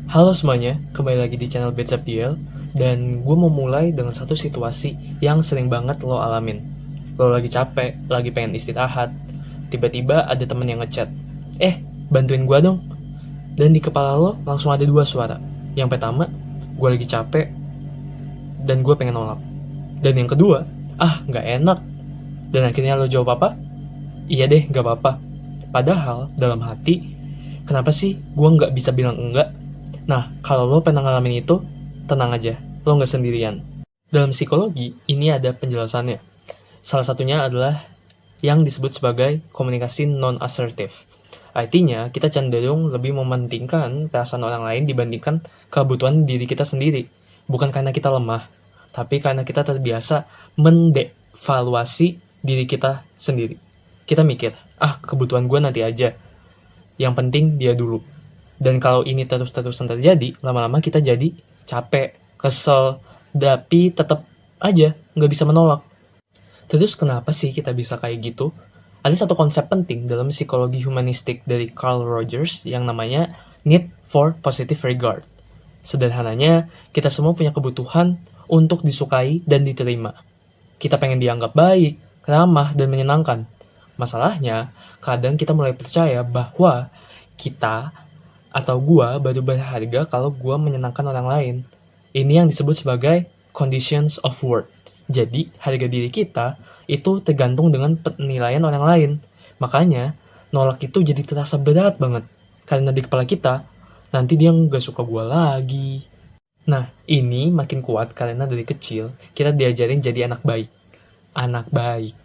Halo semuanya, kembali lagi di channel BedsUpDL. Dan gue mau mulai dengan satu situasi yang sering banget lo alamin. Lo lagi capek, lagi pengen istirahat, tiba-tiba ada temen yang ngechat, bantuin gue dong. Dan di kepala lo langsung ada dua suara. Yang pertama, gue lagi capek dan gue pengen nolak. Dan yang kedua, gak enak. Dan akhirnya lo jawab apa? Iya deh, gak apa-apa. Padahal dalam hati, kenapa sih gue gak bisa bilang enggak? Nah, kalau lo pernah ngalamin itu, tenang aja, lo nggak sendirian. Dalam psikologi, ini ada penjelasannya. Salah satunya adalah yang disebut sebagai komunikasi non-asertif. Artinya, kita cenderung lebih mementingkan perasaan orang lain dibandingkan kebutuhan diri kita sendiri. Bukan karena kita lemah, tapi karena kita terbiasa mendevaluasi diri kita sendiri. Kita mikir, kebutuhan gue nanti aja. Yang penting dia dulu. Dan kalau ini terus-terusan terjadi, lama-lama kita jadi capek, kesel, tapi tetap aja nggak bisa menolak. Terus kenapa sih kita bisa kayak gitu? Ada satu konsep penting dalam psikologi humanistik dari Carl Rogers yang namanya need for positive regard. Sederhananya, kita semua punya kebutuhan untuk disukai dan diterima. Kita pengen dianggap baik, ramah, dan menyenangkan. Masalahnya, kadang kita mulai percaya bahwa kita atau gua baru berharga kalau gua menyenangkan orang lain. Ini yang disebut sebagai conditions of worth. Jadi, harga diri kita itu tergantung dengan penilaian orang lain. Makanya, nolak itu jadi terasa berat banget. Karena di kepala kita, nanti dia nggak suka gua lagi. Nah, ini makin kuat karena dari kecil kita diajarin jadi anak baik. Anak baik.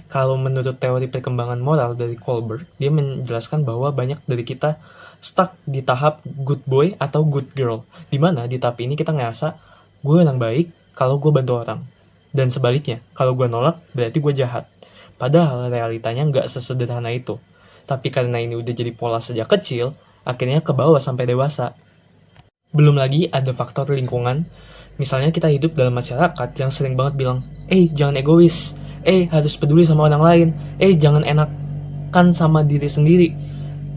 Kalau menurut teori perkembangan moral dari Kohlberg, dia menjelaskan bahwa banyak dari kita stuck di tahap good boy atau good girl, dimana di tahap ini kita ngerasa gue yang baik kalau gue bantu orang, dan sebaliknya, kalau gue nolak berarti gue jahat. Padahal realitanya nggak sesederhana itu. Tapi karena ini udah jadi pola sejak kecil, akhirnya ke bawah sampai dewasa. Belum lagi ada faktor lingkungan. Misalnya kita hidup dalam masyarakat yang sering banget bilang, jangan egois, harus peduli sama orang lain, jangan enakan sama diri sendiri.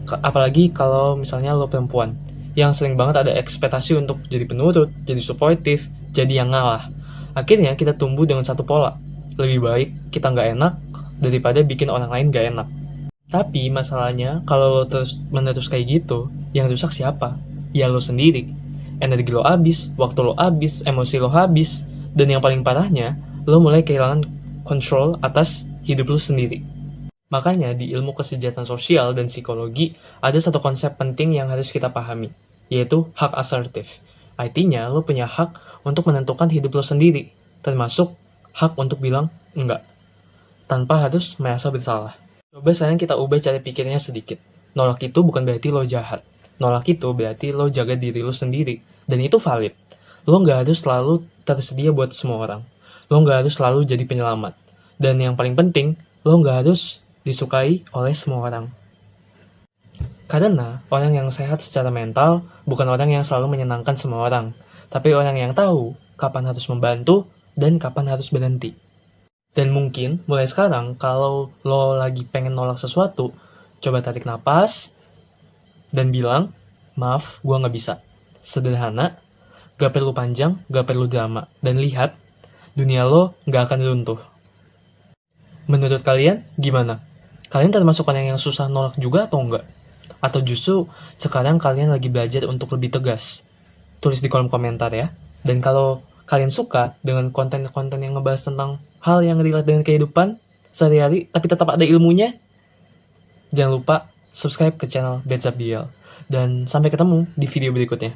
Apalagi kalau misalnya lo perempuan, yang sering banget ada ekspektasi untuk jadi penurut, jadi suportif, jadi yang ngalah. Akhirnya kita tumbuh dengan satu pola, lebih baik kita nggak enak daripada bikin orang lain nggak enak. Tapi masalahnya, kalau lo terus menerus kayak gitu, yang rusak siapa? Ya lo sendiri. Energi lo habis, waktu lo habis, emosi lo habis, dan yang paling parahnya, lo mulai kehilangan kontrol atas hidup lo sendiri. Makanya di ilmu kesejahteraan sosial dan psikologi, ada satu konsep penting yang harus kita pahami, yaitu hak asertif. Artinya, lo punya hak untuk menentukan hidup lo sendiri, termasuk hak untuk bilang enggak, tanpa harus merasa bersalah. Coba sekarang kita ubah cara pikirnya sedikit. Nolak itu bukan berarti lo jahat. Nolak itu berarti lo jaga diri lo sendiri. Dan itu valid. Lo nggak harus selalu tersedia buat semua orang. Lo nggak harus selalu jadi penyelamat. Dan yang paling penting, lo nggak harus disukai oleh semua orang. Karena orang yang sehat secara mental bukan orang yang selalu menyenangkan semua orang. Tapi orang yang tahu kapan harus membantu dan kapan harus berhenti. Dan mungkin mulai sekarang kalau lo lagi pengen nolak sesuatu, coba tarik napas dan bilang, maaf, gue gak bisa. Sederhana, gak perlu panjang, gak perlu drama. Dan lihat, dunia lo gak akan runtuh. Menurut kalian, gimana? Kalian termasuk orang yang susah nolak juga atau enggak? Atau justru sekarang kalian lagi belajar untuk lebih tegas? Tulis di kolom komentar ya. Dan kalau kalian suka dengan konten-konten yang ngebahas tentang hal yang relate dengan kehidupan sehari-hari, tapi tetap ada ilmunya, jangan lupa subscribe ke channel BedsUpDL. Dan sampai ketemu di video berikutnya.